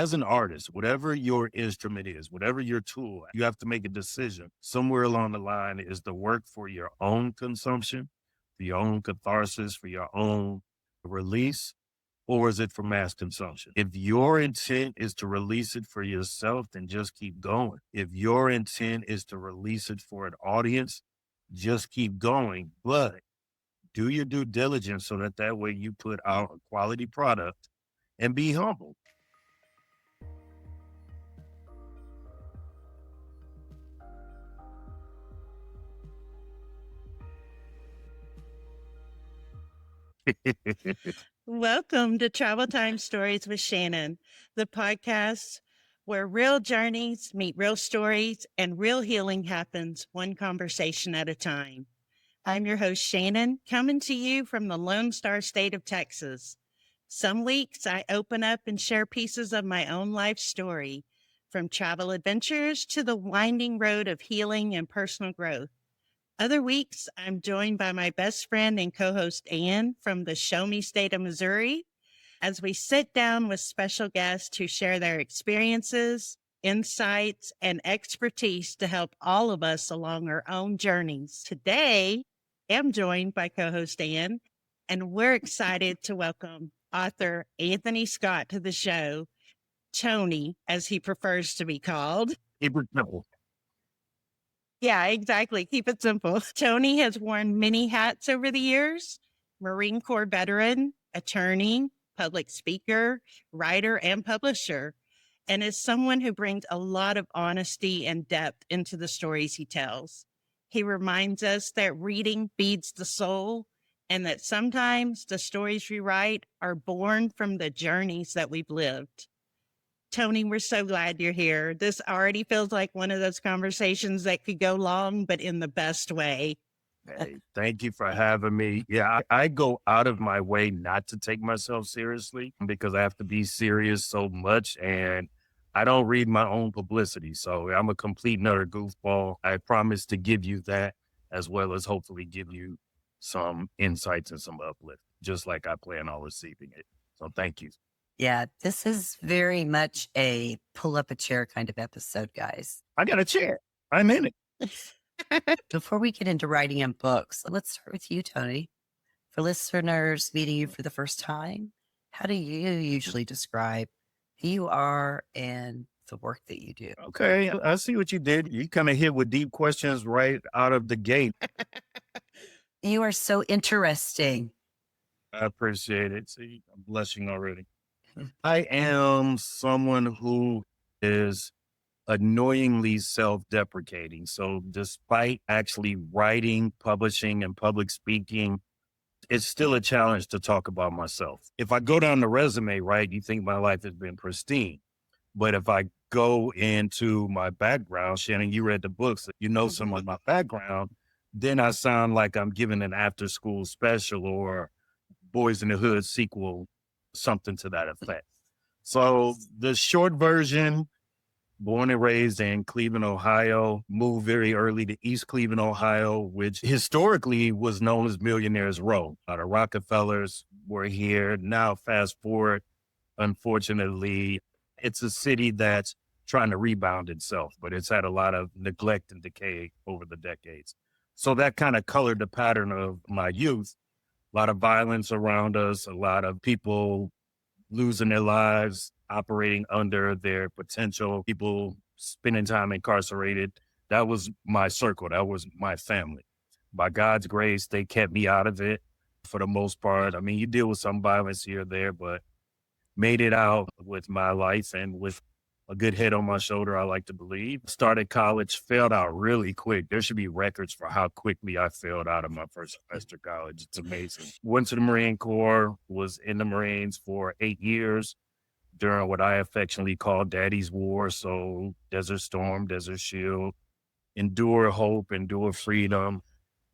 as an artist, whatever your instrument is, whatever your tool, you have to make a decision somewhere along the line. Is the work for your own consumption, for your own catharsis, for your own release, or is it for mass consumption? If your intent is to release it for yourself, then just keep going. If your intent is to release it for an audience, just keep going. But do your due diligence so that way you put out a quality product and be humble. Welcome to Travel Time Stories with Shannon, the podcast where real journeys meet real stories and real healing happens one conversation at a time. I'm your host, Shannon, coming to you from the Lone Star State of Texas. Some weeks I open up and share pieces of my own life story, from travel adventures to the winding road of healing and personal growth. Other weeks, I'm joined by my best friend and co-host Ann from the Show Me State of Missouri as we sit down with special guests who share their experiences, insights, and expertise to help all of us along our own journeys. Today, I'm joined by co-host Ann, and we're excited to welcome author Anthony Scott to the show, Tony, as he prefers to be called. Yeah, exactly. Keep it simple. Tony has worn many hats over the years: Marine Corps veteran, attorney, public speaker, writer, and publisher, and is someone who brings a lot of honesty and depth into the stories he tells. He reminds us that reading feeds the soul and that sometimes the stories we write are born from the journeys that we've lived. Tony, we're so glad you're here. This already feels like one of those conversations that could go long, but in the best way. Hey, thank you for having me. Yeah, I go out of my way not to take myself seriously because I have to be serious so much, and I don't read my own publicity. So I'm a complete nutter goofball. I promise to give you that, as well as hopefully give you some insights and some uplift, just like I plan on receiving it. So thank you. Yeah, this is very much a pull up a chair kind of episode, guys. I got a chair. I'm in it. Before we get into writing and books, let's start with you, Tony. For listeners meeting you for the first time, how do you usually describe who you are and the work that you do? Okay, I see what you did. You kind of hit with deep questions right out of the gate. You are so interesting. I appreciate it. See, I'm blushing already. I am someone who is annoyingly self-deprecating. So despite actually writing, publishing, and public speaking, it's still a challenge to talk about myself. If I go down the resume, right, you think my life has been pristine. But if I go into my background, Shannon, you read the books, you know some of my background, then I sound like I'm giving an after-school special or Boys in the Hood sequel, something to that effect. So the short version, born and raised in Cleveland, Ohio, moved very early to East Cleveland, Ohio, which historically was known as Millionaires Row. The Rockefellers were here. Now, fast forward, unfortunately, it's a city that's trying to rebound itself, but it's had a lot of neglect and decay over the decades. So that kind of colored the pattern of my youth. A lot of violence around us, a lot of people losing their lives, operating under their potential, people spending time incarcerated. That was my circle. That was my family. By God's grace, they kept me out of it for the most part. I mean, you deal with some violence here or there, but made it out with my life and with a good head on my shoulder, I like to believe. Started college, failed out really quick. There should be records for how quickly I failed out of my first semester of college. It's amazing. Went to the Marine Corps, was in the Marines for 8 years during what I affectionately call Daddy's War. So Desert Storm, Desert Shield, endure hope, endure freedom.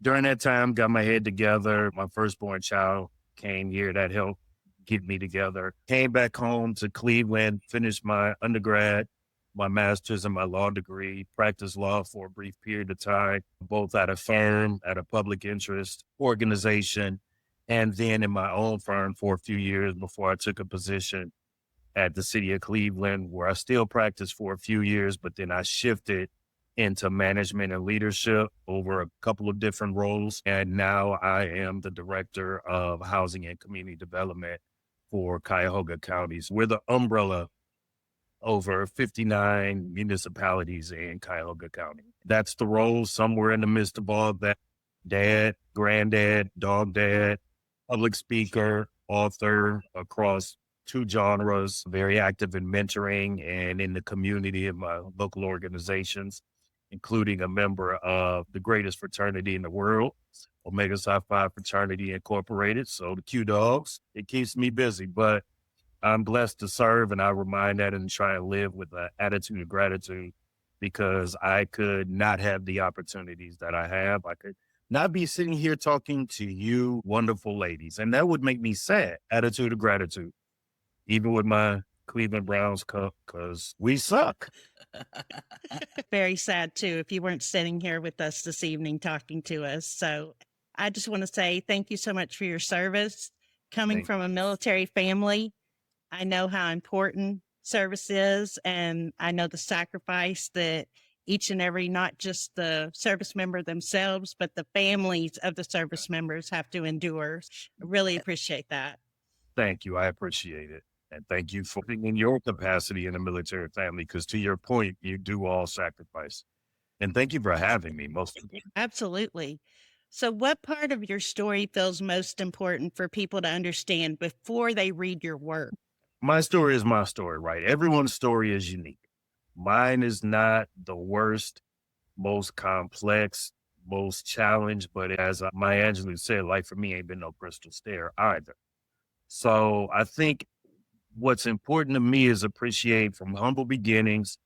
During that time, got my head together. My firstborn child came here. That helped get me together. Came back home to Cleveland, finished my undergrad, my master's, and my law degree. Practiced law for a brief period of time, both at a firm, at a public interest organization, and then in my own firm for a few years before I took a position at the city of Cleveland, where I still practiced for a few years, but then I shifted into management and leadership over a couple of different roles. And now I am the director of housing and community development for Cuyahoga counties. We're the umbrella over 59 municipalities in Cuyahoga County. That's the role somewhere in the midst of all that. Dad, granddad, dog dad, public speaker, author across two genres, very active in mentoring and in the community of my local organizations, including a member of the greatest fraternity in the world, Omega Psi Phi Fraternity Incorporated. So the Q Dogs, it keeps me busy, but I'm blessed to serve, and I remind that and try and live with an attitude of gratitude because I could not have the opportunities that I have. I could not be sitting here talking to you, wonderful ladies, and that would make me sad. Attitude of gratitude, even with my Cleveland Browns cup, because we suck. Very sad too if you weren't sitting here with us this evening talking to us. So I just want to say thank you so much for your service. Coming Thank from a military family, I know how important service is, and I know the sacrifice that each and every, not just the service member themselves, but the families of the service members have to endure. I really appreciate that. Thank you. I appreciate it. And thank you for being in your capacity in the military family, because to your point, you do all sacrifice. And thank you for having me. Most Absolutely. So, what part of your story feels most important for people to understand before they read your work? my story is my story, right? Everyone's story is unique. Mine is not the worst, most complex, most challenged, but as Maya Angelou said, life for me ain't been no crystal stair either. So I think what's important to me is appreciate from humble beginnings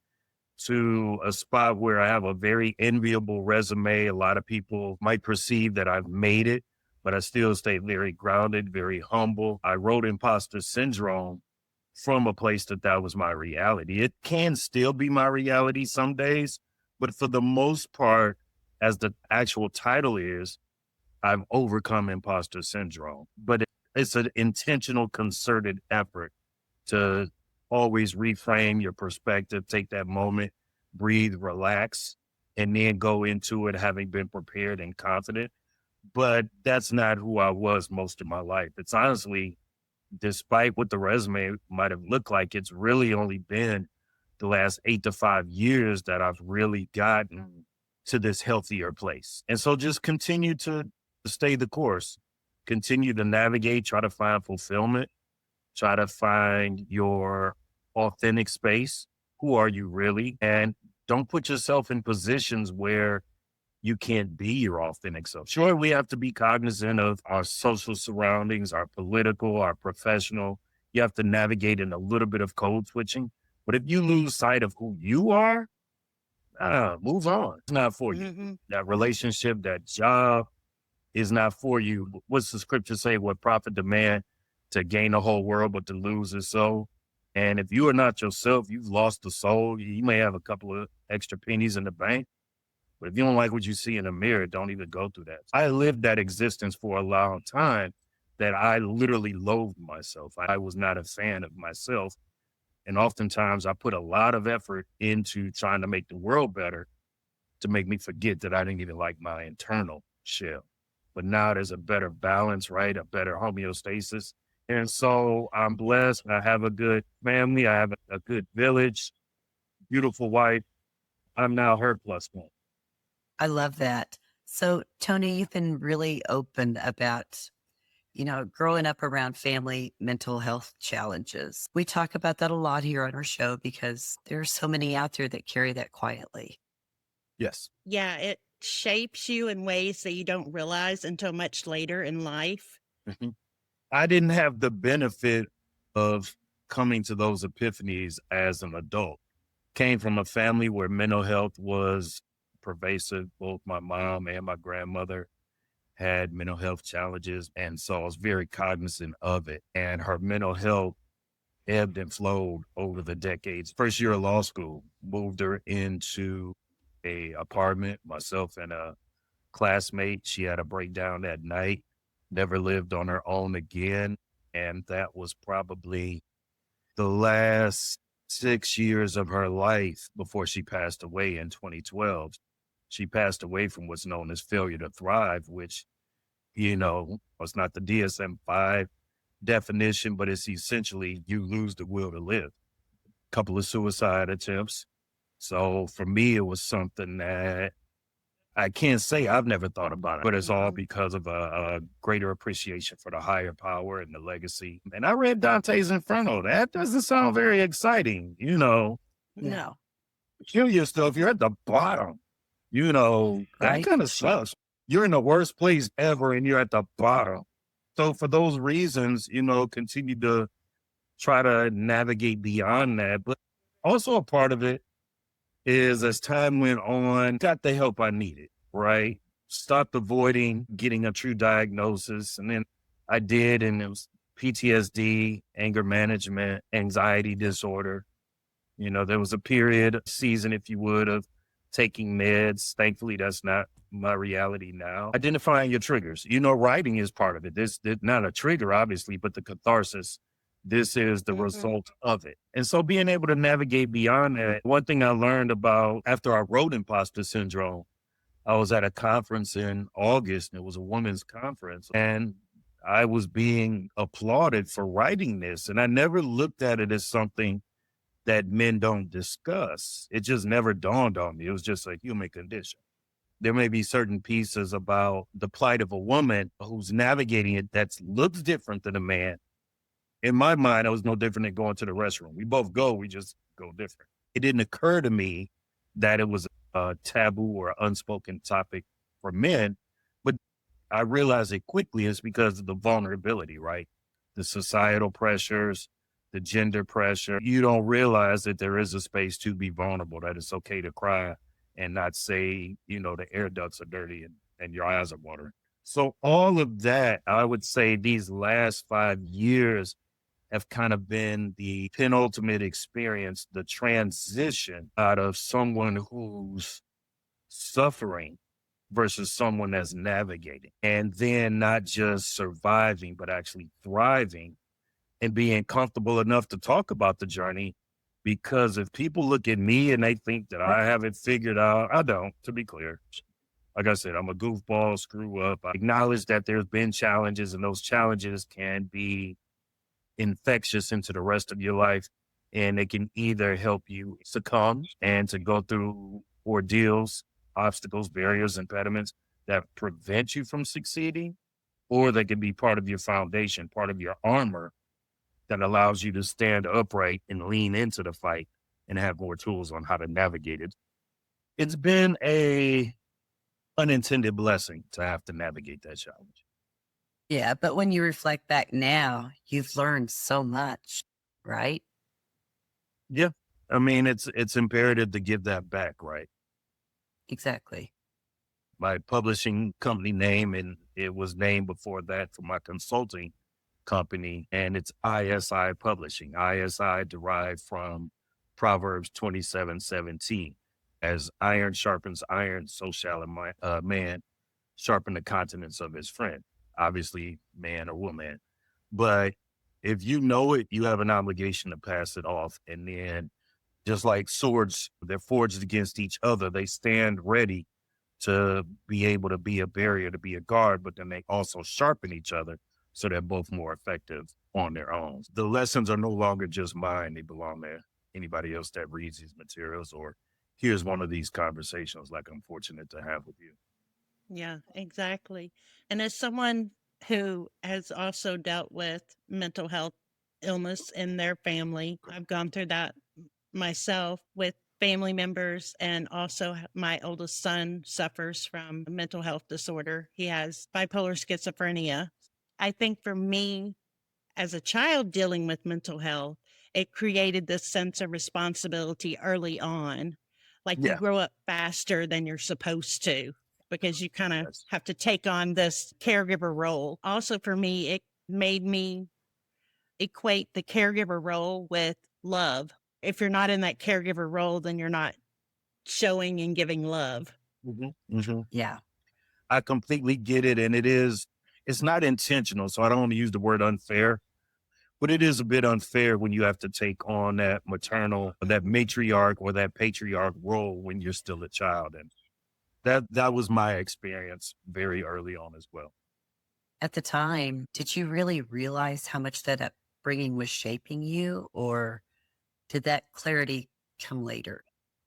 to a spot where I have a very enviable resume. A lot of people might perceive that I've made it, but I still stay very grounded, very humble. I wrote Imposter Syndrome from a place that was my reality. It can still be my reality some days, but for the most part, as the actual title is, I've overcome imposter syndrome. But it's an intentional, concerted effort to always reframe your perspective, take that moment, breathe, relax, and then go into it having been prepared and confident. But that's not who I was most of my life. It's honestly, despite what the resume might have looked like, it's really only been the last 8 to 5 years that I've really gotten to this healthier place. And so just continue to stay the course, continue to navigate, try to find fulfillment, try to find your authentic space. Who are you really? And don't put yourself in positions where you can't be your authentic self. Sure, we have to be cognizant of our social surroundings, our political, our professional. You have to navigate in a little bit of code switching. But if you lose sight of who you are, move on. It's not for you. Mhm. That relationship, that job is not for you. What's the scripture say? What profit the man to gain the whole world, but to lose his soul? And if you are not yourself, you've lost the soul. You may have a couple of extra pennies in the bank, but if you don't like what you see in the mirror, don't even go through that. I lived that existence for a long time that I literally loathed myself. I was not a fan of myself. And oftentimes I put a lot of effort into trying to make the world better to make me forget that I didn't even like my internal shell. But now there's a better balance, right? A better homeostasis. And so I'm blessed. I have a good family. I have a good village, beautiful wife. I'm now her plus one. I love that. So, Tony, you've been really open about, growing up around family mental health challenges. We talk about that a lot here on our show because there are so many out there that carry that quietly. Yes. Yeah, it shapes you in ways that you don't realize until much later in life. Mhm. I didn't have the benefit of coming to those epiphanies as an adult. Came from a family where mental health was pervasive. Both my mom and my grandmother had mental health challenges. And so I was very cognizant of it. And her mental health ebbed and flowed over the decades. First year of law school, moved her into a apartment, myself and a classmate. She had a breakdown that night, never lived on her own again. And that was probably the last 6 years of her life before she passed away in 2012. She passed away from what's known as failure to thrive, which, it's not the DSM-5 definition, but it's essentially you lose the will to live. Couple of suicide attempts. So for me, it was something that I can't say I've never thought about it, but it's all because of a greater appreciation for the higher power and the legacy. And I read Dante's Inferno. That doesn't sound very exciting. No. Kill yourself. You're at the bottom. That Right. kind of sucks. You're in the worst place ever and you're at the bottom. So for those reasons, continue to try to navigate beyond that. But also a part of it is as time went on, got the help I needed, right? Stopped avoiding getting a true diagnosis. And then I did, and it was PTSD, anger management, anxiety disorder. There was a period, season, if you would, of taking meds. Thankfully, that's not my reality now. Identifying your triggers. Writing is part of it. This not a trigger, obviously, but the catharsis. This is the result of it. And so being able to navigate beyond that, one thing I learned about after I wrote Imposter Syndrome, I was at a conference in August, and it was a women's conference, and I was being applauded for writing this. And I never looked at it as something that men don't discuss. It just never dawned on me. It was just a human condition. There may be certain pieces about the plight of a woman who's navigating it that looks different than a man. In my mind, it was no different than going to the restroom. We both go, we just go different. It didn't occur to me that it was a taboo or unspoken topic for men, but I realized it quickly is because of the vulnerability, right? The societal pressures, the gender pressure. You don't realize that there is a space to be vulnerable, that it's okay to cry and not say, the air ducts are dirty and your eyes are watering. So all of that, I would say these last 5 years have kind of been the penultimate experience, the transition out of someone who's suffering versus someone that's navigating. And then not just surviving, but actually thriving and being comfortable enough to talk about the journey. Because if people look at me and they think that I have it figured out, I don't, to be clear. Like I said, I'm a goofball, screw up. I acknowledge that there's been challenges, and those challenges can be infectious into the rest of your life. And it can either help you succumb and to go through ordeals, obstacles, barriers, impediments that prevent you from succeeding, or they can be part of your foundation, part of your armor that allows you to stand upright and lean into the fight and have more tools on how to navigate it. It's been a unintended blessing to have to navigate that challenge. Yeah. But when you reflect back now, you've learned so much, right? Yeah. I mean, it's imperative to give that back, right? Exactly. My publishing company name, and it was named before that for my consulting company, and it's ISI Publishing. ISI derived from Proverbs 27:17. As iron sharpens iron, so shall a man sharpen the countenance of his friend. Obviously, man or woman. But if you know it, you have an obligation to pass it off. And then, just like swords, they're forged against each other, they stand ready to be able to be a barrier, to be a guard, but then they also sharpen each other so they're both more effective on their own. The lessons are no longer just mine, they belong to anybody else that reads these materials or hears one of these conversations like I'm fortunate to have with you. Yeah, exactly. And as someone who has also dealt with mental health illness in their family, I've gone through that myself with family members, and also my oldest son suffers from a mental health disorder. He has bipolar schizophrenia. I think for me, as a child dealing with mental health, it created this sense of responsibility early on. Like you Yeah. grow up faster than you're supposed to because you kind of That's, have to take on this caregiver role. Also, for me, it made me equate the caregiver role with love. If you're not in that caregiver role, then you're not showing and giving love. Mhm. Yeah. I completely get it. And it's not intentional. So I don't want to use the word unfair, But it is a bit unfair when you have to take on that maternal, that matriarch or that patriarch role when you're still a child. And that was my experience very early on as well. At the time, did you really realize how much that upbringing was shaping you, or did that clarity come later?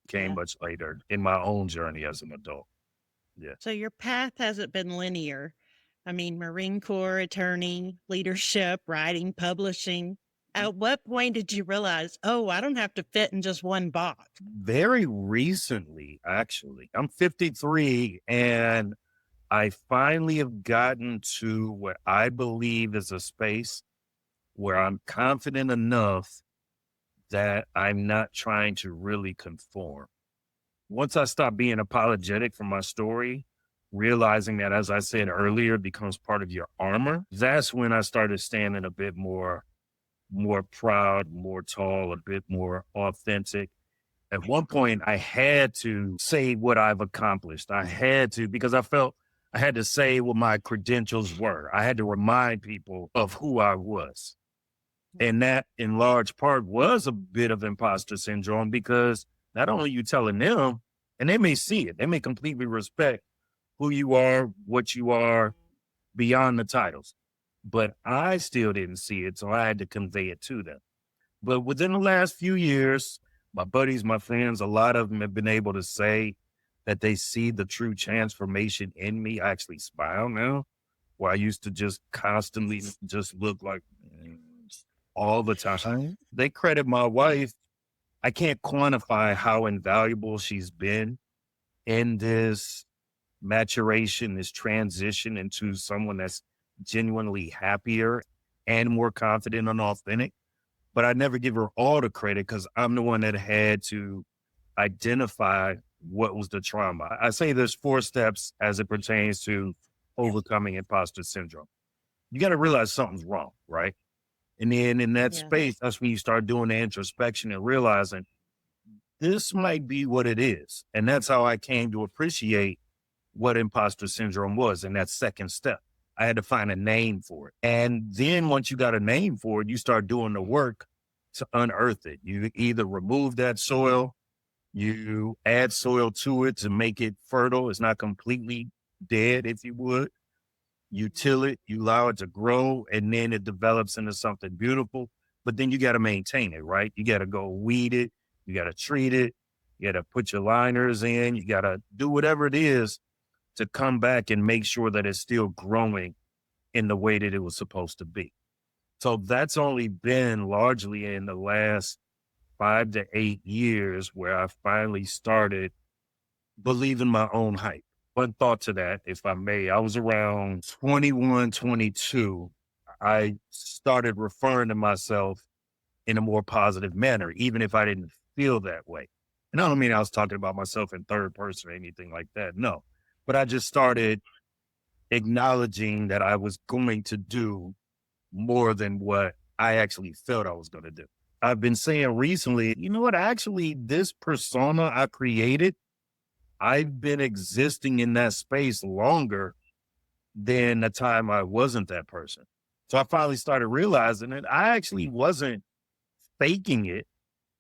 Came Yeah. much later in my own journey as an adult. Yeah. So your path hasn't been linear. I mean, Marine Corps, attorney, leadership, writing, publishing. At what point did you realize, oh, I don't have to fit in just one box? Very recently, actually. I'm 53 and I finally have gotten to what I believe is a space where I'm confident enough that I'm not trying to really conform. Once I stopped being apologetic for my story, realizing that, as I said earlier, it becomes part of your armor, that's when I started standing a bit more proud, more tall, a bit more authentic. At one point, I had to say what I've accomplished. I had to, because I felt I had to say what my credentials were. I had to remind people of who I was. And that, in large part, was a bit of imposter syndrome because not only you telling them, and they may see it, they may completely respect who you are, what you are beyond the titles. But I still didn't see it, so I had to convey it to them. But within the last few years, my buddies, my friends, a lot of them have been able to say that they see the true transformation in me. I actually smile now, where I used to just constantly just look like all the time. They credit my wife. I can't quantify how invaluable she's been in this maturation, this transition into someone that's genuinely happier and more confident and authentic. But I never give her all the credit because I'm the one that had to identify what was the trauma. I say there's 4 steps as it pertains to overcoming imposter syndrome. You got to realize something's wrong, right? And then in that Yeah. space, that's when you start doing the introspection and realizing this might be what it is. And that's how I came to appreciate what imposter syndrome was in that second step. I had to find a name for it. And then once you got a name for it, you start doing the work to unearth it. You either remove that soil, you add soil to it to make it fertile. It's not completely dead, if you would. You till it, you allow it to grow, and then it develops into something beautiful. But then you got to maintain it, right? You got to go weed it, you got to treat it, you got to put your liners in, you got to do whatever it is to come back and make sure that it's still growing in the way that it was supposed to be. So that's only been largely in the last 5 to 8 years where I finally started believing my own hype. One thought to that, if I may, I was around 21, 22. I started referring to myself in a more positive manner, even if I didn't feel that way. And I don't mean I was talking about myself in third person or anything like that. No, but I just started acknowledging that I was going to do more than what I actually felt I was going to do. I've been saying recently, you know what? Actually, this persona I created, I've been existing in that space longer than the time I wasn't that person. So I finally started realizing that I actually wasn't faking it,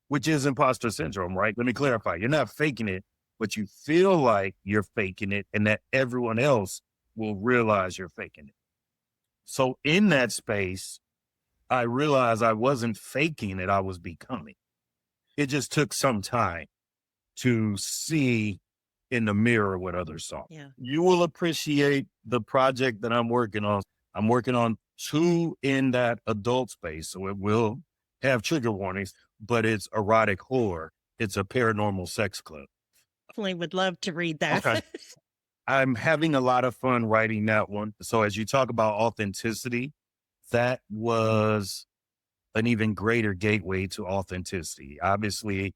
which is imposter syndrome, right? Let me clarify. You're not faking it, but you feel like you're faking it and that everyone else will realize you're faking it. So in that space, I realized I wasn't faking it, I was becoming. It just took some time to see in the mirror what others saw. Yeah. You will appreciate the project that I'm working on. I'm working on 2 in that adult space, so it will have trigger warnings, but it's erotic horror. It's a paranormal sex club. Definitely would love to read that. Okay. I'm having a lot of fun writing that one. So as you talk about authenticity, that was an even greater gateway to authenticity. Obviously,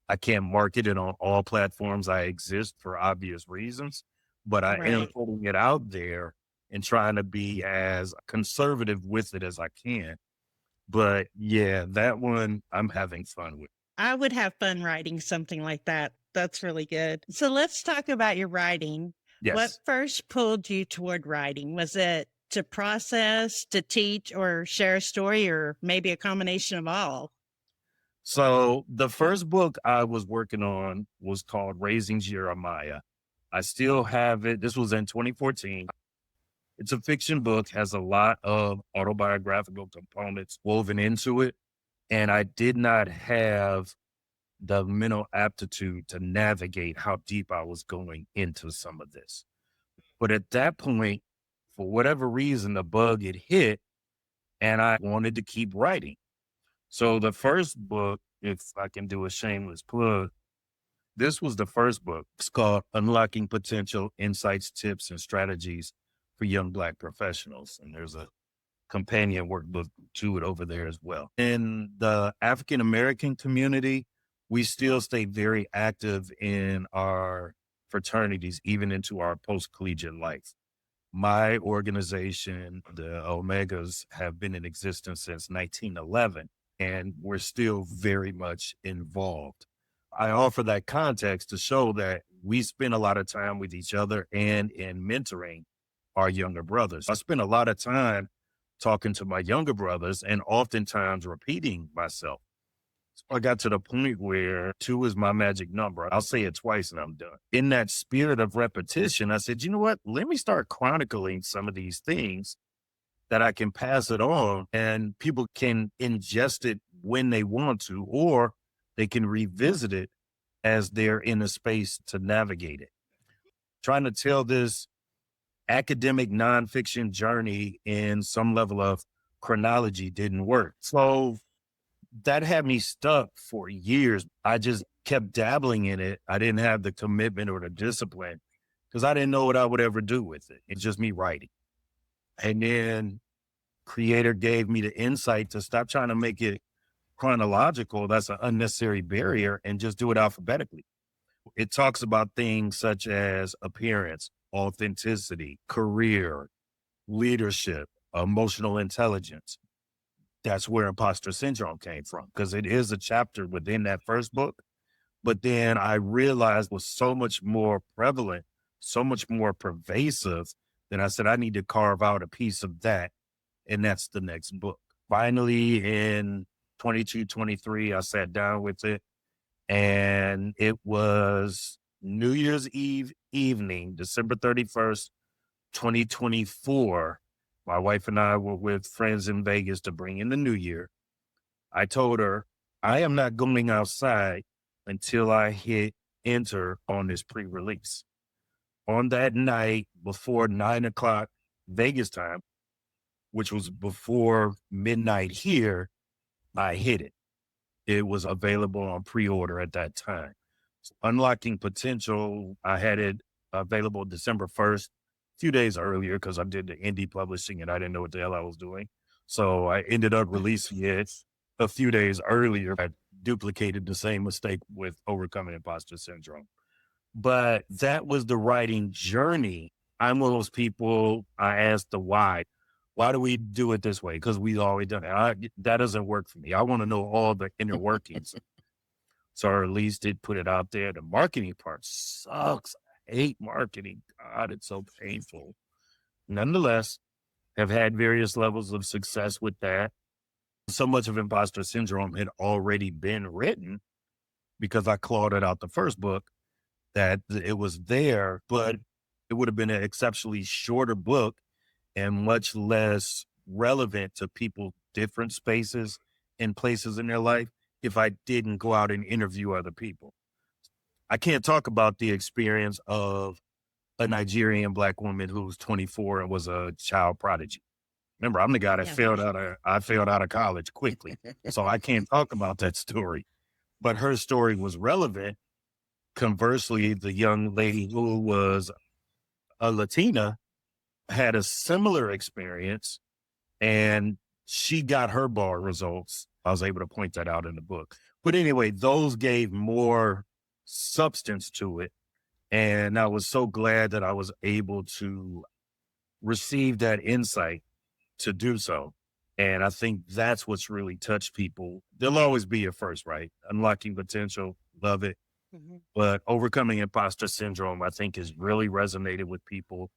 I can't market it on all platforms I exist for obvious reasons, but I am Right. putting it out there and trying to be as conservative with it as I can. But yeah, that one I'm having fun with. I would have fun writing something like that. That's really good. So let's talk about your writing. What Yes. first pulled you toward writing? Was it to process, to teach, or share a story, or maybe a combination of all? So the first book I was working on was called Raising Jeremiah. I still have it. This was in 2014. It's a fiction book, has a lot of autobiographical components woven into it. And I did not have the mental aptitude to navigate how deep I was going into some of this. But at that point, for whatever reason, the bug had hit and I wanted to keep writing. So the first book, if I can do a shameless plug, this was the first book. It's called Unlocking Potential Insights, Tips, and Strategies for Young Black Professionals. And there's a companion workbook to it over there as well. In the African American community, we still stay very active in our fraternities, even into our post collegiate life. My organization, the Omegas, have been in existence since 1911, and we're still very much involved. I offer that context to show that we spend a lot of time with each other and in mentoring our younger brothers. I spend a lot of time talking to my younger brothers and oftentimes repeating myself. So I got to the point where two is my magic number. I'll say it twice and I'm done. In that spirit of repetition, I said, you know what? Let me start chronicling some of these things that I can pass it on and people can ingest it when they want to, or they can revisit it as they're in a space to navigate it. Trying to tell this academic nonfiction journey in some level of chronology didn't work. So that had me stuck for years. I just kept dabbling in it. I didn't have the commitment or the discipline because I didn't know what I would ever do with it. It's just me writing. And then creator gave me the insight to stop trying to make it chronological. That's an unnecessary barrier and just do it alphabetically. It talks about things such as appearance, authenticity, career, leadership, emotional intelligence. That's where imposter syndrome came from because it is a chapter within that first book. But then I realized was so much more prevalent, so much more pervasive. Then I said, I need to carve out a piece of that. And that's the next book. Finally, in 22, 23, I sat down with it and it was New Year's Eve evening, December 31st, 2024. My wife and I were with friends in Vegas to bring in the new year. I told her, I am not going outside until I hit enter on this pre release. On that night, before 9 o'clock Vegas time, which was before midnight here, I hit it. It was available on pre order at that time. Unlocking Potential, I had it available December 1st, a few days earlier because I did the indie publishing and I didn't know what the hell I was doing. So I ended up releasing it a few days earlier. I duplicated the same mistake with Overcoming Imposter Syndrome. But that was the writing journey. I'm one of those people, I ask the why. Why do we do it this way? Because we've always done it. That doesn't work for me. I want to know all the inner workings. So at least it put it out there. The marketing part sucks. I hate marketing. God, it's so painful. Nonetheless, have had various levels of success with that. So much of imposter syndrome had already been written because I clawed it out the first book that it was there, but it would have been an exceptionally shorter book and much less relevant to people different spaces and places in their life if I didn't go out and interview other people. I can't talk about the experience of a Nigerian black woman who was 24 and was a child prodigy. Remember, I'm the guy that Yeah. I failed out of college quickly. So I can't talk about that story. But her story was relevant. Conversely, the young lady who was a Latina had a similar experience and she got her bar results. I was able to point that out in the book. But anyway, those gave more substance to it. And I was so glad that I was able to receive that insight to do so. And I think that's what's really touched people. There'll always be a first, right? Unlocking Potential, love it. Mhm. But Overcoming Imposter Syndrome, I think, has really resonated with people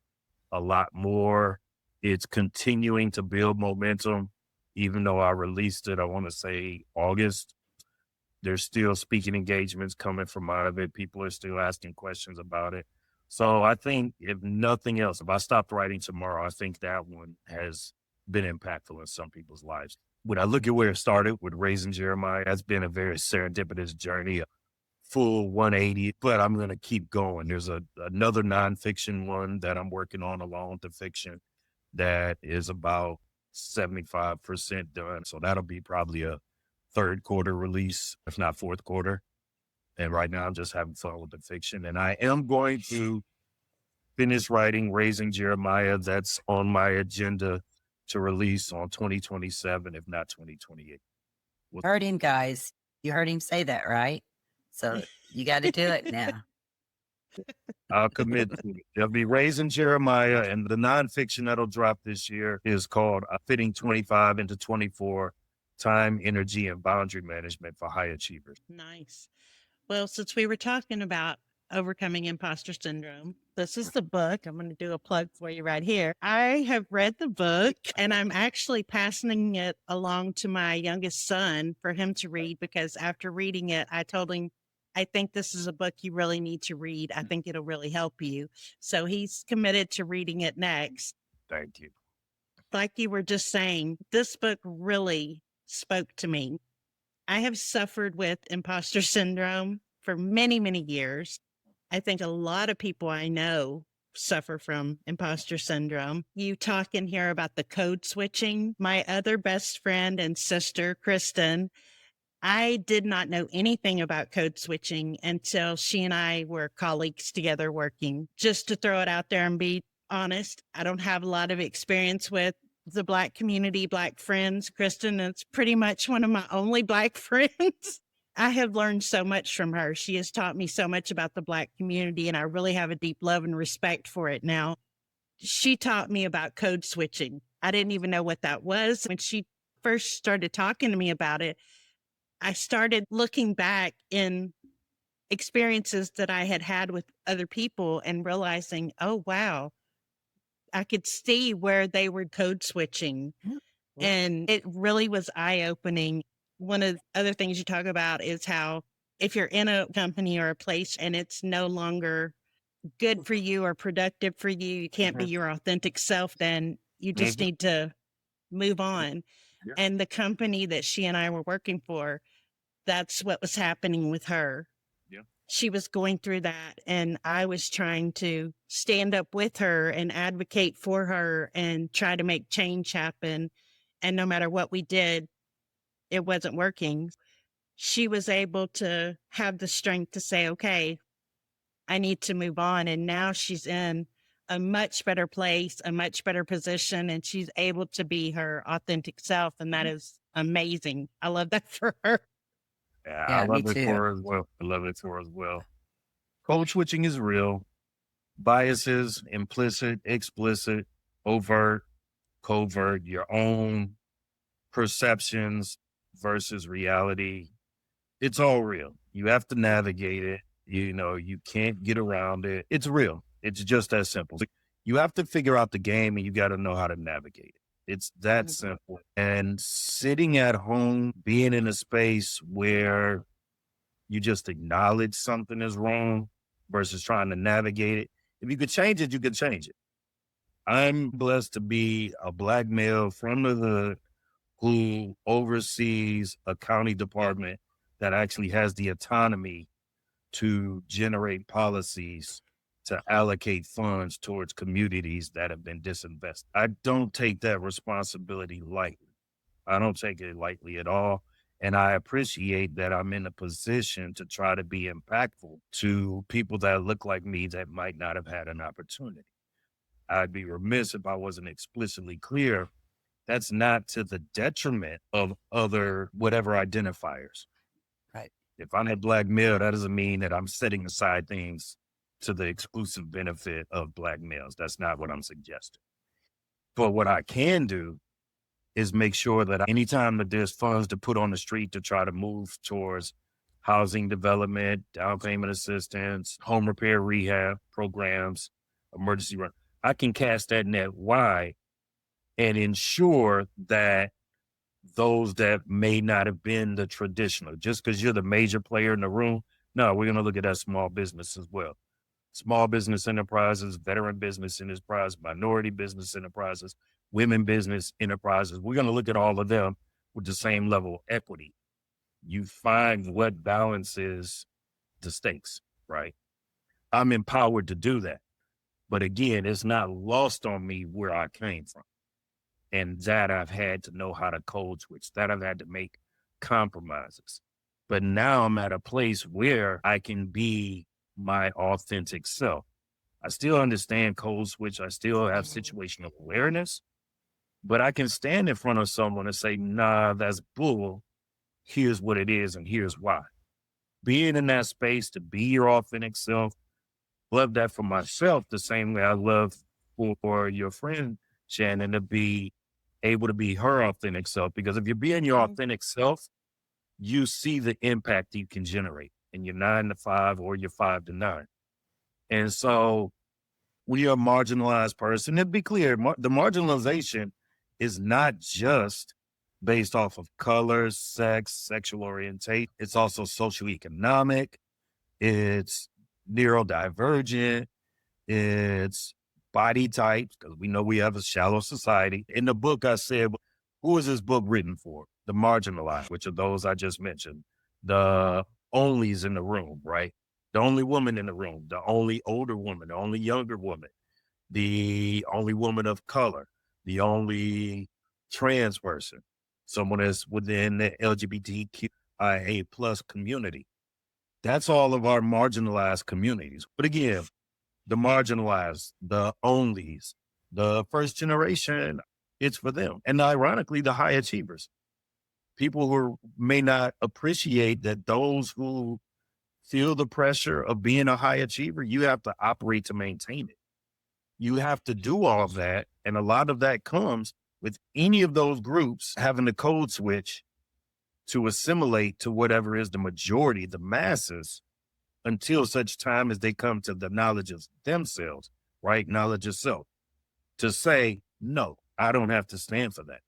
a lot more. It's continuing to build momentum, even though I released it, I want to say August. There's still speaking engagements coming from out of it. People are still asking questions about it. So I think if nothing else, if I stopped writing tomorrow, I think that one has been impactful in some people's lives. When I look at where it started with Raising Jeremiah, that's been a very serendipitous journey, a full 180, but I'm going to keep going. There's another nonfiction one that I'm working on along with the fiction that is about 75% done. So that'll be probably a third quarter release, if not fourth quarter. And right now I'm just having fun with the fiction. And I am going to finish writing Raising Jeremiah. That's on my agenda to release on 2027, if not 2028. Heard him, guys. You heard him say that, right? So you got to do it now. I'll commit to it. There'll be Raising Jeremiah, and the nonfiction that'll drop this year is called Fitting 25 into 24, Time, Energy, and Boundary Management for High Achievers. Nice. Well, since we were talking about overcoming imposter syndrome, this is the book. I'm going to do a plug for you right here. I have read the book and I'm actually passing it along to my youngest son for him to read because after reading it, I told him, I think this is a book you really need to read. I think it'll really help you. So he's committed to reading it next. Thank you. Like you were just saying, this book really spoke to me. I have suffered with imposter syndrome for many, many years. I think a lot of people I know suffer from imposter syndrome. You talk in here about the code switching. My other best friend and sister, Kristen, I did not know anything about code switching until she and I were colleagues together working. Just to throw it out there and be honest, I don't have a lot of experience with the Black community, Black friends. Kristen is pretty much one of my only Black friends. I have learned so much from her. She has taught me so much about the Black community, and I really have a deep love and respect for it now. She taught me about code switching. I didn't even know what that was. When she first started talking to me about it, I started looking back in experiences that I had had with other people and realizing, oh, wow, I could see where they were code switching. And it really was eye opening. One of the other things you talk about is how if you're in a company or a place and it's no longer good for you or productive for you, you can't be your authentic self, then you just need to move on. Yeah. And the company that she and I were working for, that's what was happening with her. Yeah. She was going through that, and I was trying to stand up with her and advocate for her and try to make change happen. And no matter what we did, it wasn't working. She was able to have the strength to say, okay, I need to move on. And now she's in a much better place, a much better position, and she's able to be her authentic self. And that is amazing. I love that for her. Yeah, I Yeah, me love it too. for her as well. I love it for her as well. Code switching is real. Biases, implicit, explicit, overt, covert, your own perceptions versus reality. It's all real. You have to navigate it. You can't get around it. It's real. It's just that simple. You have to figure out the game and you got to know how to navigate it. It's that simple. And sitting at home, being in a space where you just acknowledge something is wrong versus trying to navigate it. If you could change it, you could change it. I'm blessed to be a Black male from the hood who oversees a county department that actually has the autonomy to generate policies to allocate funds towards communities that have been disinvested. I don't take that responsibility lightly. I don't take it lightly at all. And I appreciate that I'm in a position to try to be impactful to people that look like me that might not have had an opportunity. I'd be remiss if I wasn't explicitly clear. That's not to the detriment of other whatever identifiers. Right. If I'm a Black male, that doesn't mean that I'm setting aside things to the exclusive benefit of Black males. That's not what I'm suggesting. But what I can do is make sure that anytime that there's funds to put on the street to try to move towards housing development, down payment assistance, home repair, rehab programs, emergency run, I can cast that net wide and ensure that those that may not have been the traditional, just because you're the major player in the room, no, we're going to look at that small business as well. Small business enterprises, veteran business enterprises, minority business enterprises, women business enterprises. We're going to look at all of them with the same level of equity. You find what balances the stakes, right? I'm empowered to do that. But again, it's not lost on me where I came from. And that I've had to know how to code switch, that I've had to make compromises. But now I'm at a place where I can be my authentic self. I still understand code switch. I still have situational awareness, but I can stand in front of someone and say, nah, that's bull. Here's what it is, and here's why. Being in that space to be your authentic self, love that for myself the same way I love for your friend Shannon to be able to be her authentic self. Because if you're being your authentic self, you see the impact you can generate in your 9 to 5 or your 5 to 9. And so when you're a marginalized person, to be clear, the marginalization is not just based off of color, sex, sexual orientation. It's also socioeconomic. It's neurodivergent. It's body types, because we know we have a shallow society. In the book, I said, who is this book written for? The marginalized, which are those I just mentioned, the onlys in the room, right? The only woman in the room, the only older woman, the only younger woman, the only woman of color, the only trans person, someone that's within the LGBTQIA plus community. That's all of our marginalized communities. But again, the marginalized, the onlys, the first generation, it's for them. And ironically, the high achievers, people who may not appreciate that those who feel the pressure of being a high achiever, you have to operate to maintain it. You have to do all of that. And a lot of that comes with any of those groups having the code switch to assimilate to whatever is the majority, the masses, until such time as they come to the knowledge of themselves, right? Knowledge of self. To say, no, I don't have to stand for that.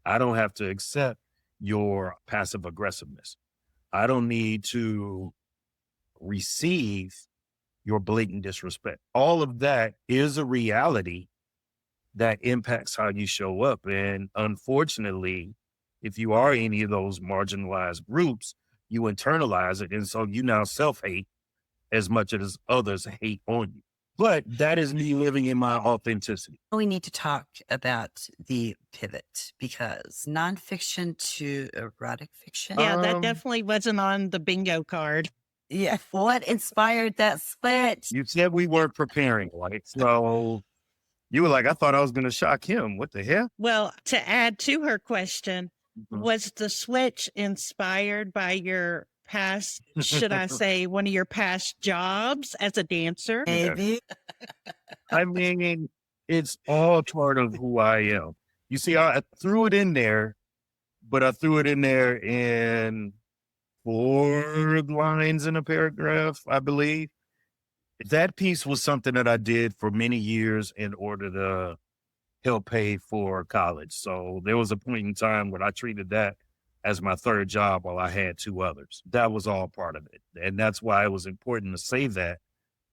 I don't have to accept your passive aggressiveness. I don't need to receive your blatant disrespect. All of that is a reality that impacts how you show up. And unfortunately, if you are any of those marginalized groups, you internalize it. And so you now self hate as much as others hate on you. But that is me living in my authenticity. We need to talk about the pivot because nonfiction to erotic fiction. Yeah, that definitely wasn't on the bingo card. Yeah. What inspired that switch? You said we weren't preparing, right? So you were like, I thought I was going to shock him. What the hell? Well, to add to her question, was the switch inspired by your past, should I say, one of your past jobs as a dancer? Maybe. I mean, it's all part of who I am. You see, I threw it in there, but I threw it in there in 4 lines in a paragraph, I believe. That piece was something that I did for many years in order to help pay for college. So there was a point in time when I treated that as my third job while I had 2 others. That was all part of it. And that's why it was important to say that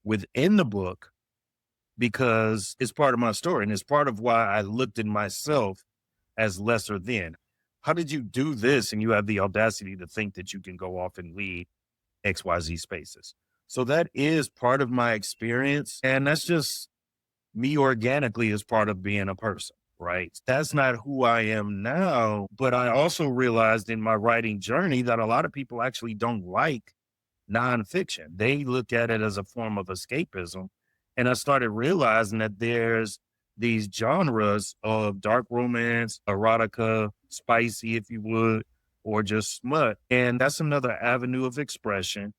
within the book, because it's part of my story and it's part of why I looked at myself as lesser than. How did you do this and you have the audacity to think that you can go off and lead XYZ spaces? So that is part of my experience. And that's just me organically as part of being a person, right? That's not who I am now. But I also realized in my writing journey that a lot of people actually don't like nonfiction. They look at it as a form of escapism. And I started realizing that there's these genres of dark romance, erotica, spicy, if you would, or just smut. And that's another avenue of expression.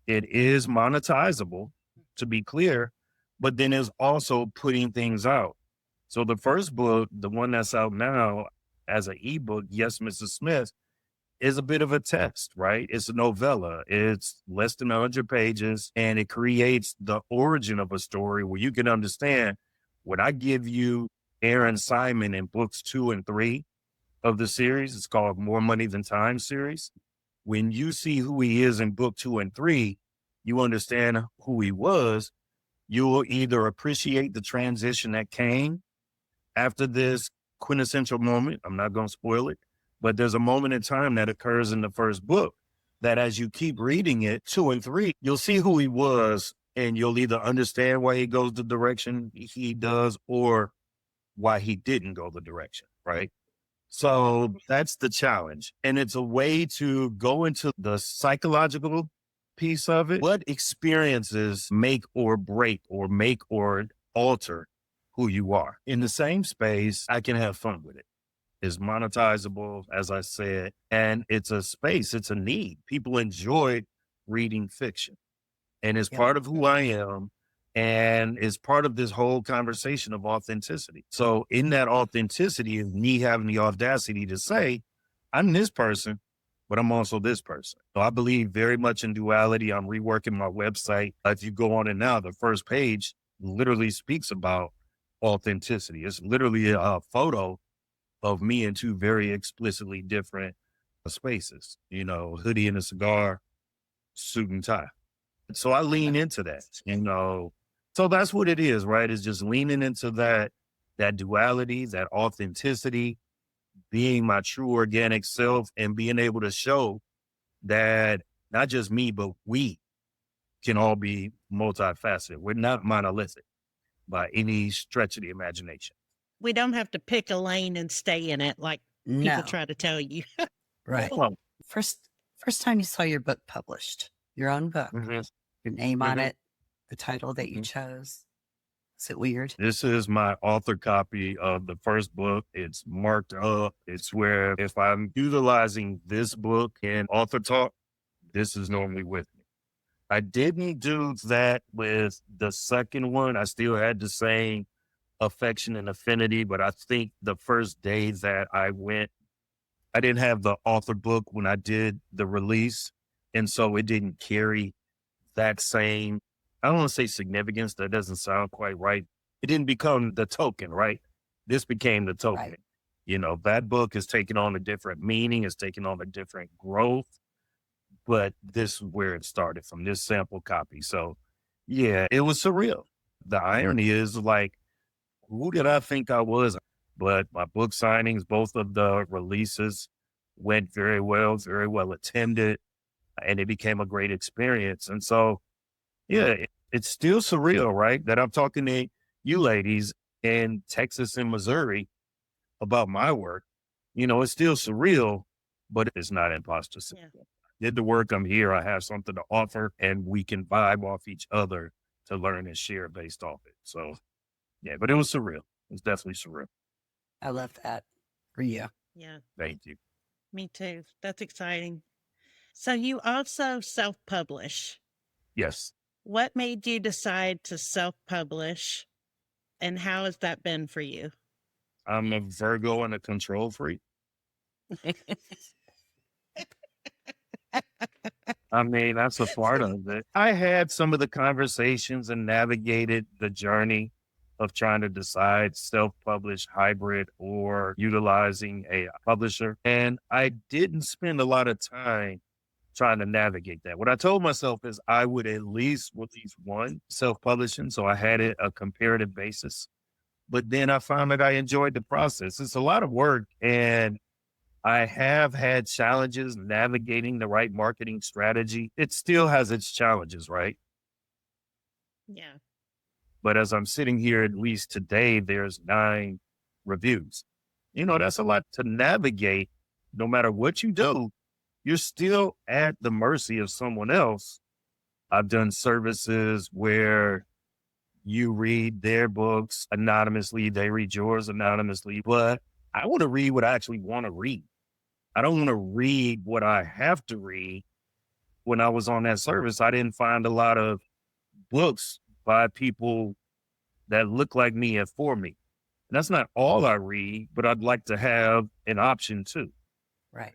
It is monetizable, to be clear, but then is also putting things out. So the first book, the one that's out now as an ebook, Yes, Mrs. Smith, is a bit of a test, right? It's a novella. It's less than 100 pages, and it creates the origin of a story where you can understand when I give you Aaron Simon in books 2 and 3 of the series. It's called More Money Than Time series. When you see who he is in book 2 and 3, you understand who he was. You will either appreciate the transition that came after this quintessential moment. I'm not going to spoil it, but there's a moment in time that occurs in the first book that as you keep reading it, 2 and 3, you'll see who he was and you'll either understand why he goes the direction he does or why he didn't go the direction, right? So that's the challenge. And it's a way to go into the psychological piece of it. What experiences make or break or make or alter who you are? In the same space, I can have fun with it. It's monetizable, as I said, and it's a space, it's a need. People enjoy reading fiction, and it's Yep. part of who I am. And it's part of this whole conversation of authenticity. So in that authenticity is me having the audacity to say, I'm this person, but I'm also this person. So I believe very much in duality. I'm reworking my website. If you go on it now, the first page literally speaks about authenticity. It's literally a photo of me in two very explicitly different spaces, hoodie and a cigar, suit and tie. So I lean into that. So that's what it is, right? It's just leaning into that duality, that authenticity, being my true organic self and being able to show that not just me, but we can all be multifaceted. We're not monolithic by any stretch of the imagination. We don't have to pick a lane and stay in it like people No. try to tell you. Right. Well, First time you saw your book published, your own book, mhm, your name on mhm, it, the title that you mhm. chose. Is it weird? This is my author copy of the first book. It's marked up. It's where if I'm utilizing this book in author talk, this is normally with me. I didn't do that with the second one. I still had the same affection and affinity, but I think the first day that I didn't have the author book when I did the release. And so it didn't carry that same, I don't want to say significance. That doesn't sound quite right. It didn't become the token, right? This became the token. Right. That book is taking on a different meaning, it's taking on a different growth, but this is where it started from this sample copy. So yeah, it was surreal. The irony is like, who did I think I was? But my book signings, both of the releases went very well attended, and it became a great experience. And so, yeah, it's still surreal, right? That I'm talking to you ladies in Texas and Missouri about my work. It's still surreal, but it's not imposter syndrome. Yeah. Did the work, I'm here, I have something to offer, and we can vibe off each other to learn and share based off it. So, yeah, but it was surreal. It was definitely surreal. I love that for you. Yeah, Thank you. me too. That's exciting. So you also self-publish. Yes. What made you decide to self-publish and how has that been for you? I'm a Virgo and a control freak. I mean, that's a part of it. I had some of the conversations and navigated the journey of trying to decide self-published, hybrid, or utilizing a publisher. And I didn't spend a lot of time trying to navigate that. What I told myself is I would at least release one self-publishing. So I had it a comparative basis. But then I found that I enjoyed the process. It's a lot of work, and I have had challenges navigating the right marketing strategy. It still has its challenges, right? Yeah. But as I'm sitting here, at least today, there's 9 reviews. That's a lot to navigate. No matter what you do, you're still at the mercy of someone else. I've done services where you read their books anonymously, they read yours anonymously, but I want to read what I actually want to read. I don't want to read what I have to read. When I was on that service, I didn't find a lot of books by people that look like me and for me. And that's not all I read, but I'd like to have an option too. Right.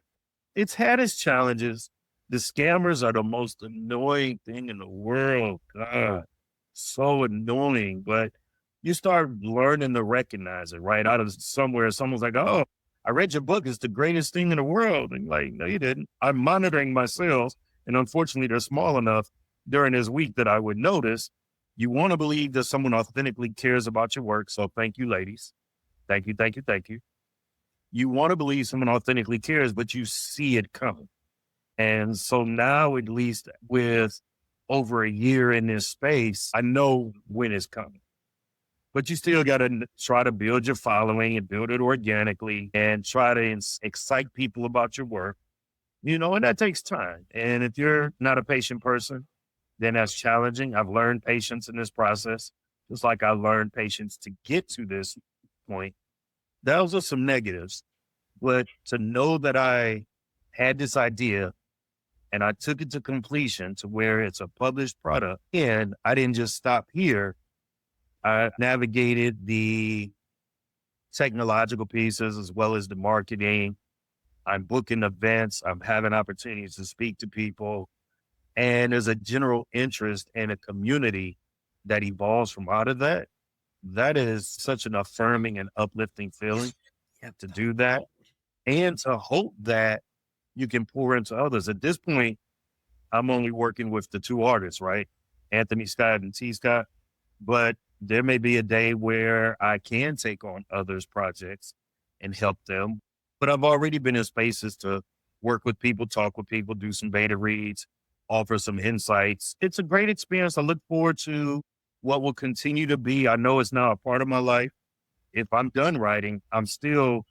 It's had its challenges. The scammers are the most annoying thing in the world. God, so annoying. But you start learning to recognize it right out of somewhere. Someone's like, "Oh, I read your book. It's the greatest thing in the world." And like, no, you didn't. I'm monitoring my sales. And unfortunately, they're small enough during this week that I would notice. You want to believe that someone authentically cares about your work. So thank you, ladies. Thank you, thank you, thank you. You want to believe someone authentically cares, but you see it coming. And so now, at least with over a year in this space, I know when it's coming. But you still got to try to build your following and build it organically and try to excite people about your work, and that takes time. And if you're not a patient person, then that's challenging. I've learned patience in this process, just like I learned patience to get to this point. Those are some negatives, but to know that I had this idea and I took it to completion to where it's a published product, and I didn't just stop here. I navigated the technological pieces as well as the marketing. I'm booking events. I'm having opportunities to speak to people. And there's a general interest and a community that evolves from out of that. That is such an affirming and uplifting feeling Yep. to do that and to hope that you can pour into others. At this point, I'm only working with the two artists, right? Anthony Scott and T. Scott. But there may be a day where I can take on others' projects and help them. But I've already been in spaces to work with people, talk with people, do some beta reads, offer some insights. It's a great experience. I look forward to what will continue to be. I know it's now a part of my life. If I'm done writing, I'm still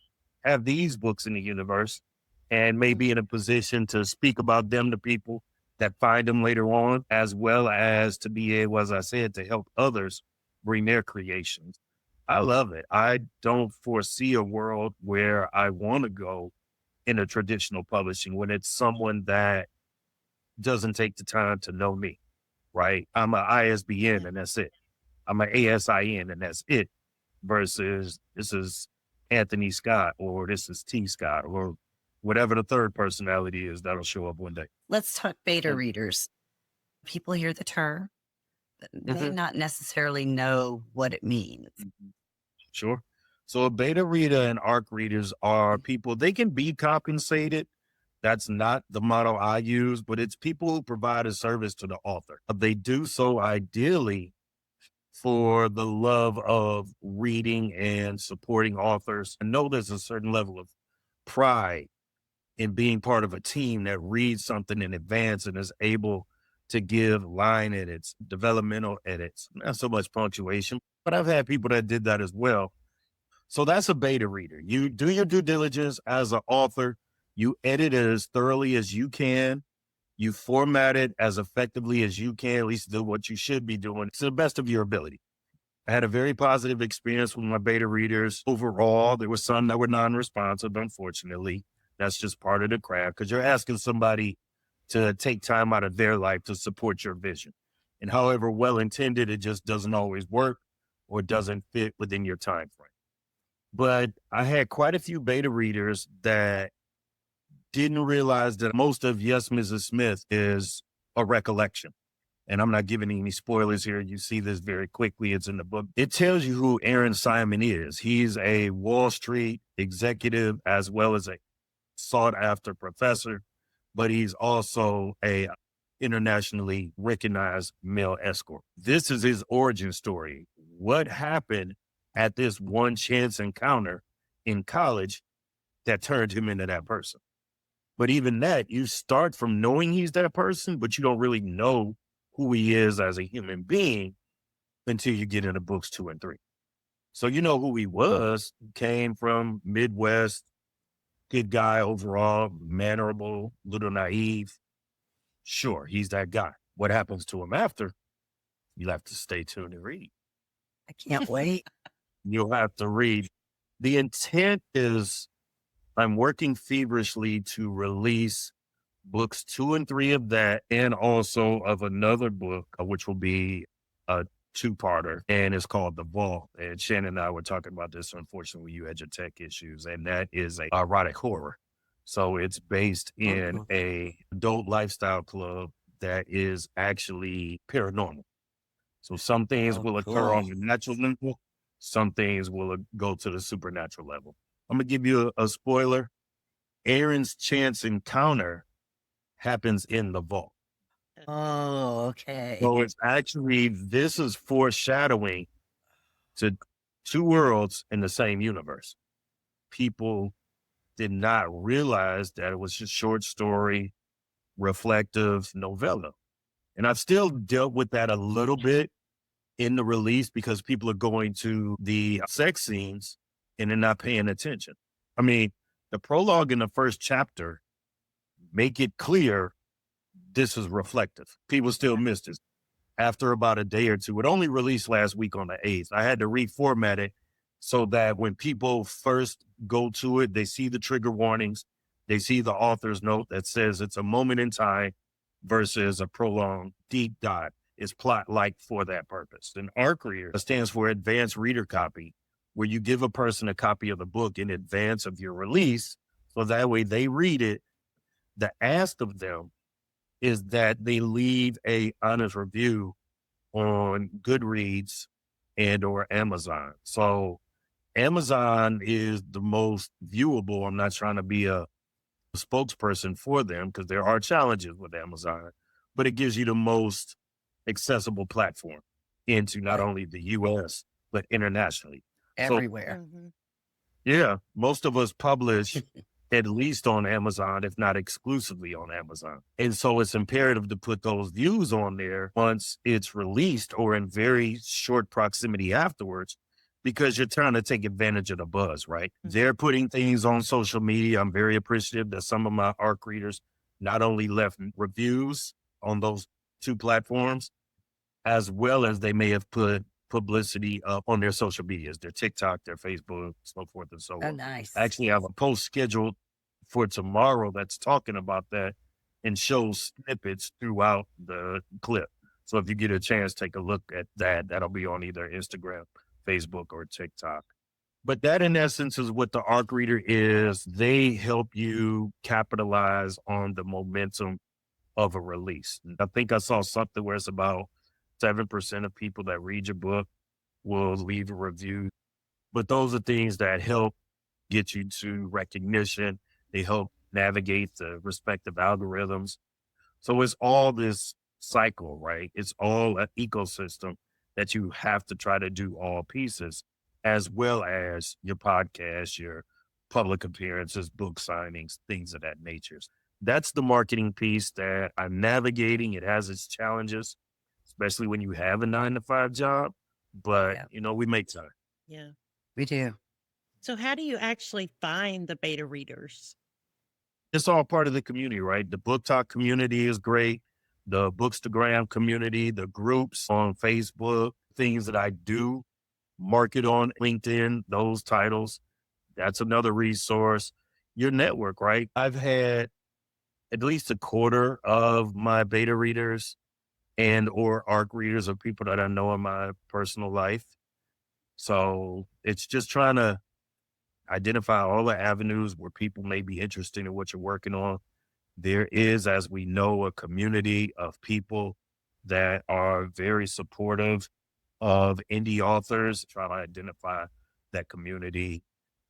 have these books in the universe and may be in a position to speak about them to people that find them later on, as well as to be able, as I said, to help others bring their creations. I love it. I don't foresee a world where I want to go in a traditional publishing when it's someone that doesn't take the time to know me, right? I'm an ISBN and that's it. I'm an ASIN and that's it versus this is Anthony Scott or this is T Scott or whatever the third personality is that'll show up one day. Let's talk beta Mhm. readers. People hear the term, but may Mhm. not necessarily know what it means. Sure. So a beta reader and ARC readers are people, they can be compensated. That's not the model I use, but it's people who provide a service to the author. They do so ideally for the love of reading and supporting authors. I know there's a certain level of pride in being part of a team that reads something in advance and is able to give line edits, developmental edits, not so much punctuation, but I've had people that did that as well. So that's a beta reader. You do your due diligence as an author. You edit it as thoroughly as you can. You format it as effectively as you can, at least do what you should be doing to the best of your ability. I had a very positive experience with my beta readers. Overall, there were some that were non-responsive, unfortunately. That's just part of the craft because you're asking somebody to take time out of their life to support your vision. And however well intended, it just doesn't always work or doesn't fit within your time frame. But I had quite a few beta readers that didn't realize that most of Yes, Mrs. Smith is a recollection. And I'm not giving any spoilers here. You see this very quickly. It's in the book. It tells you who Aaron Simon is. He's a Wall Street executive as well as a sought after professor, but he's also a internationally recognized male escort. This is his origin story. What happened at this one chance encounter in college that turned him into that person? But even that, you start from knowing he's that person, but you don't really know who he is as a human being until you get into books 2 and 3. So you know who he was, came from Midwest, good guy overall, mannerable, little naive. Sure, he's that guy. What happens to him after? You'll have to stay tuned and read. I can't wait. You'll have to read. The intent is I'm working feverishly to release books 2 and 3 of that, and also of another book, which will be a two-parter, and it's called The Vault. And Shannon and I were talking about this. Unfortunately, you had your tech issues, and that is a erotic horror. So it's based in Ooh. a adult lifestyle club that is actually paranormal. So some things Oh, will occur on cool. the natural level, some things will go to the supernatural level. I'm gonna give you a spoiler. Aaron's chance encounter happens in the vault. Oh, okay. So it's actually this is foreshadowing to two worlds in the same universe. People did not realize that it was just short story, reflective novella. And I've still dealt with that a little bit in the release because people are going to the sex scenes and they're not paying attention. I mean, the prologue in the first chapter make it clear this is reflective. People still miss this. After about a day or two, it only released last week on the 8th. I had to reformat it so that when people first go to it, they see the trigger warnings, they see the author's note that says it's a moment in time versus a prolonged deep dive. It's plot like for that purpose. And ARC reader stands for Advanced Reader Copy, where you give a person a copy of the book in advance of your release. So that way they read it. The ask of them is that they leave a honest review on Goodreads and or Amazon. So Amazon is the most viewable. I'm not trying to be a spokesperson for them because there are challenges with Amazon, but it gives you the most accessible platform into not Right. only the US, but internationally. So Everywhere. Mhm. yeah, most of us publish at least on Amazon, if not exclusively on Amazon. And so it's imperative to put those views on there once it's released or in very short proximity afterwards, because you're trying to take advantage of the buzz, right? They're putting things on social media. I'm very appreciative that some of my ARC readers not only left reviews on those two platforms, as well as they may have put publicity up on their social medias, their TikTok, their Facebook, so forth and so Oh, on. I nice. actually have a post scheduled for tomorrow that's talking about that and shows snippets throughout the clip. So if you get a chance, take a look at that. That'll be on either Instagram, Facebook, or TikTok. But that, in essence, is what the ARC reader is. They help you capitalize on the momentum of a release. I think I saw something where it's about 7% of people that read your book will leave a review. But those are things that help get you to recognition. They help navigate the respective algorithms. So it's all this cycle, right? It's all an ecosystem that you have to try to do all pieces, as well as your podcast, your public appearances, book signings, things of that nature. That's the marketing piece that I'm navigating. It has its challenges, especially when you have a 9 to 5 job, but Yeah, we make time. Yeah. we do. So, how do you actually find the beta readers? It's all part of the community, right? The book talk community is great. The Bookstagram community, the groups on Facebook, things that I do market on LinkedIn, those titles. That's another resource. Your network, right? I've had at least a quarter of my beta readers and or ARC readers of people that I know in my personal life. So it's just trying to identify all the avenues where people may be interested in what you're working on. There is, as we know, a community of people that are very supportive of indie authors. Try to identify that community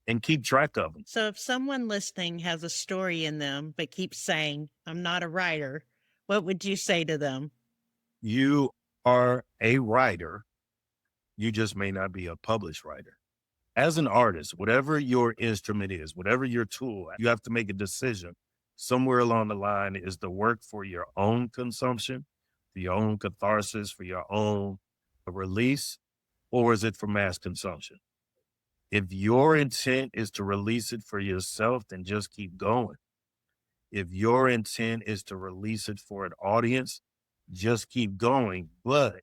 and keep track of them. So, if someone listening has a story in them but keeps saying, I'm not a writer, what would you say to them? You are a writer. You just may not be a published writer. As an artist, whatever your instrument is, whatever your tool, you have to make a decision. Somewhere along the line is the work for your own consumption, for your own catharsis, for your own release, or is it for mass consumption? If your intent is to release it for yourself, then just keep going. If your intent is to release it for an audience, just keep going. But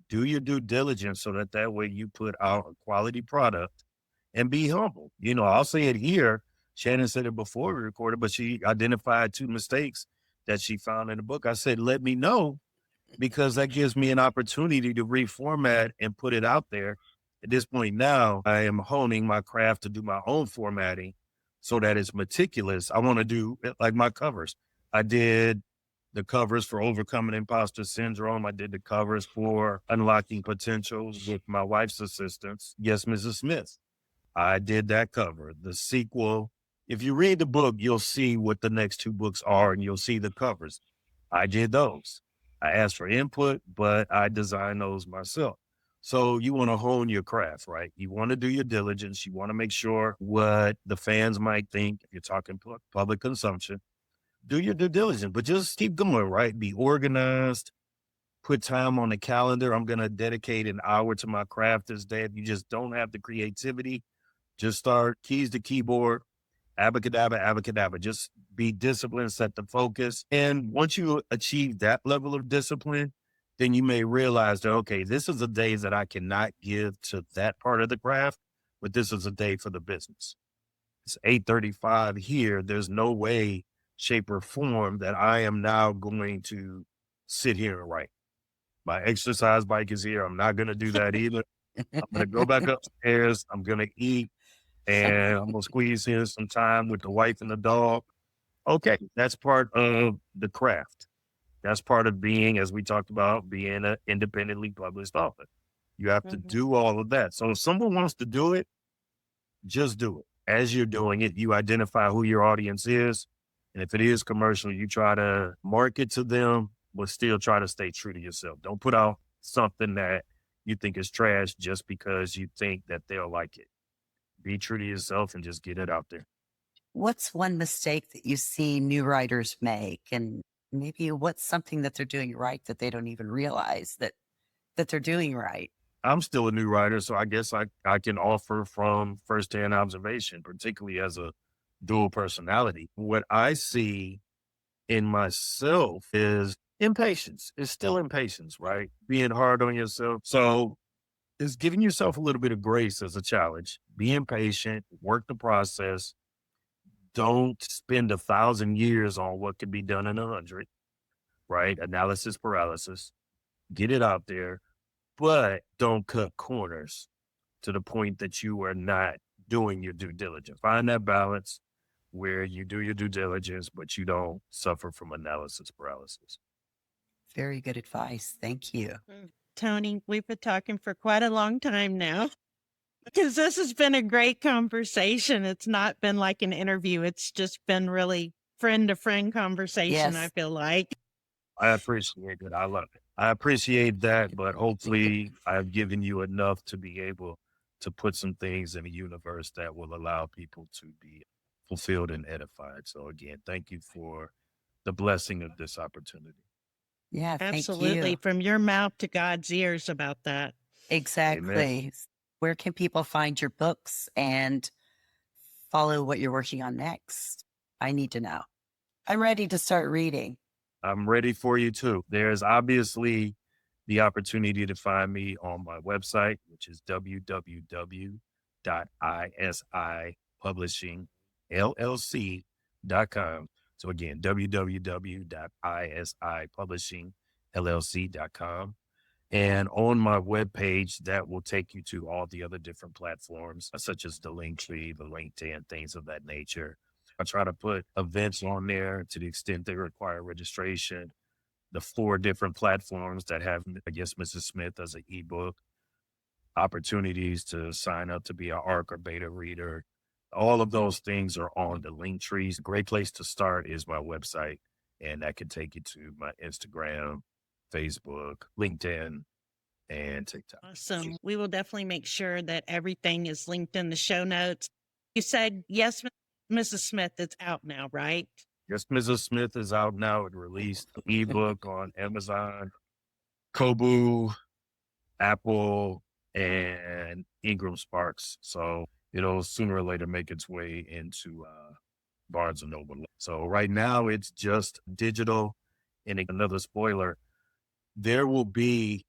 do your due diligence so that that way you put out a quality product and be humble. I'll say it here. Shannon said it before we recorded, but she identified two mistakes that she found in the book. I said, let me know, because that gives me an opportunity to reformat and put it out there. At this point now, I am honing my craft to do my own formatting so that it's meticulous. I want to do like my covers. I did the covers for Overcoming Imposter Syndrome. I did the covers for Unlocking Potentials with my wife's assistance. Yes, Mrs. Smith. I did that cover. The sequel, if you read the book, you'll see what the next two books are and you'll see the covers. I did those. I asked for input, but I designed those myself. So you want to hone your craft, right? You want to do your diligence. You want to make sure what the fans might think. If you're talking public consumption, do your due diligence, but just keep going, right? Be organized, put time on the calendar. I'm going to dedicate an hour to my craft this day. If you just don't have the creativity, just start keys to keyboard, abacadabra, abacadabra. Just be disciplined, set the focus. And once you achieve that level of discipline, then you may realize that, okay, this is a day that I cannot give to that part of the craft, but this is a day for the business. It's 8:35 here. There's no way, shape, or form that I am now going to sit here and write. My exercise bike is here. I'm not going to do that either. I'm going to go back upstairs. I'm going to eat and I'm going to squeeze in some time with the wife and the dog. Okay. That's part of the craft. That's part of being, as we talked about, being an independently published author. You have to do all of that. So if someone wants to do it, just do it. As you're doing it, you identify who your audience is. And if it is commercial, you try to market to them, but still try to stay true to yourself. Don't put out something that you think is trash just because you think that they'll like it. Be true to yourself and just get it out there. What's one mistake that you see new writers make? And maybe what's something that they're doing right that they don't even realize that they're doing right? I'm still a new writer, so I guess I can offer from firsthand observation, particularly as a dual personality. What I see in myself is impatience. It's still impatience, right? Being hard on yourself. So it's giving yourself a little bit of grace as a challenge. Be impatient, work the process. Don't spend 1,000 years on what could be done in 100, right? Analysis paralysis. Get it out there, but don't cut corners to the point that you are not doing your due diligence. Find that balance where you do your due diligence, but you don't suffer from analysis paralysis. Very good advice. Thank you. Tony, we've been talking for quite a long time now because this has been a great conversation. It's not been like an interview. It's just been really friend to friend conversation, I Yes. feel like. I appreciate it. I love it. I appreciate that, but hopefully I've given you enough to be able to put some things in the universe that will allow people to be fulfilled and edified. So again, thank you for the blessing of this opportunity. Yeah. Thank Absolutely. you. From your mouth to God's ears about that. Amen. Exactly. Where can people find your books and follow what you're working on next? I need to know. I'm ready to start reading. I'm ready for you too. There's obviously the opportunity to find me on my website, which is www.isipublishingllc.com. So again, www.isipublishingllc.com. And on my webpage, that will take you to all the other different platforms, such as the Linktree, the LinkedIn, things of that nature. I try to put events on there to the extent they require registration. The 4 different platforms that have, I guess, Mrs. Smith as an ebook, opportunities to sign up to be an ARC or beta reader. All of those things are on the Linktrees. A great place to start is my website, and that can take you to my Instagram, Facebook, LinkedIn, and TikTok. Awesome. We will definitely make sure that everything is linked in the show notes. You said, yes, Mrs. Smith, it's out now, right? Yes, Mrs. Smith is out now. It released an ebook on Amazon, Kobo, Apple, and Ingram Sparks. So it'll sooner or later make its way into Barnes and Noble. So right now it's just digital. And another spoiler, there will be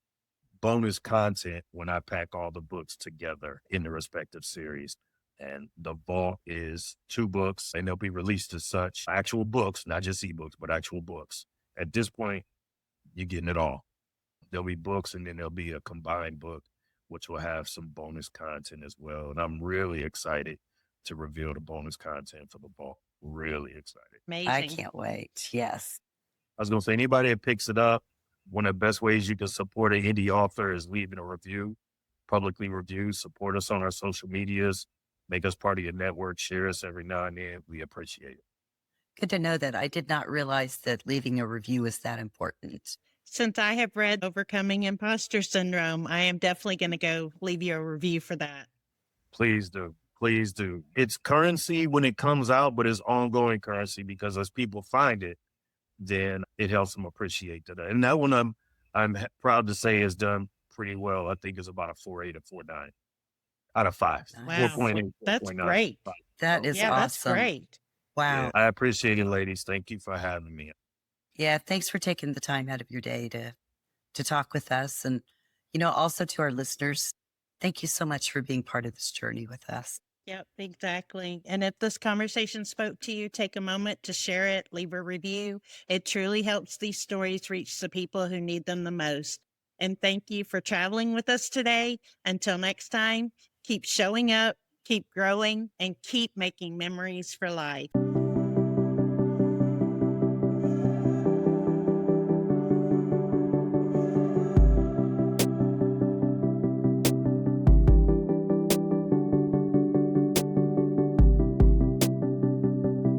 bonus content when I pack all the books together in the respective series. And the vault is 2 books, and they'll be released as such. Actual books, not just ebooks, but actual books. At this point, you're getting it all. There'll be books, and then there'll be a combined book, which will have some bonus content as well. And I'm really excited to reveal the bonus content for the vault. Really excited. I Amazing. can't wait. Yes. I was going to say, anybody that picks it up, one of the best ways you can support an indie author is leaving a review, publicly review, support us on our social medias, make us part of your network, share us every now and then. We appreciate it. Good to know that. I did not realize that leaving a review is that important. Since I have read Overcoming Imposter Syndrome, I am definitely going to go leave you a review for that. Please do. Please do. It's currency when it comes out, but it's ongoing currency because as people find it, then it helps them appreciate that. And that one I'm proud to say is done pretty well. I think it's about a 4.8 or 4.9 out of 5. Nice. Wow. 4.8, That's 4.9. great. That is Yeah, that's awesome. great. Wow. Yeah, I appreciate it, ladies. Thank you for having me. Yeah, thanks for taking the time out of your day to talk with us. And, also to our listeners, thank you so much for being part of this journey with us. Yep, exactly. And if this conversation spoke to you, take a moment to share it, leave a review. It truly helps these stories reach the people who need them the most. And thank you for traveling with us today. Until next time, keep showing up, keep growing, and keep making memories for life.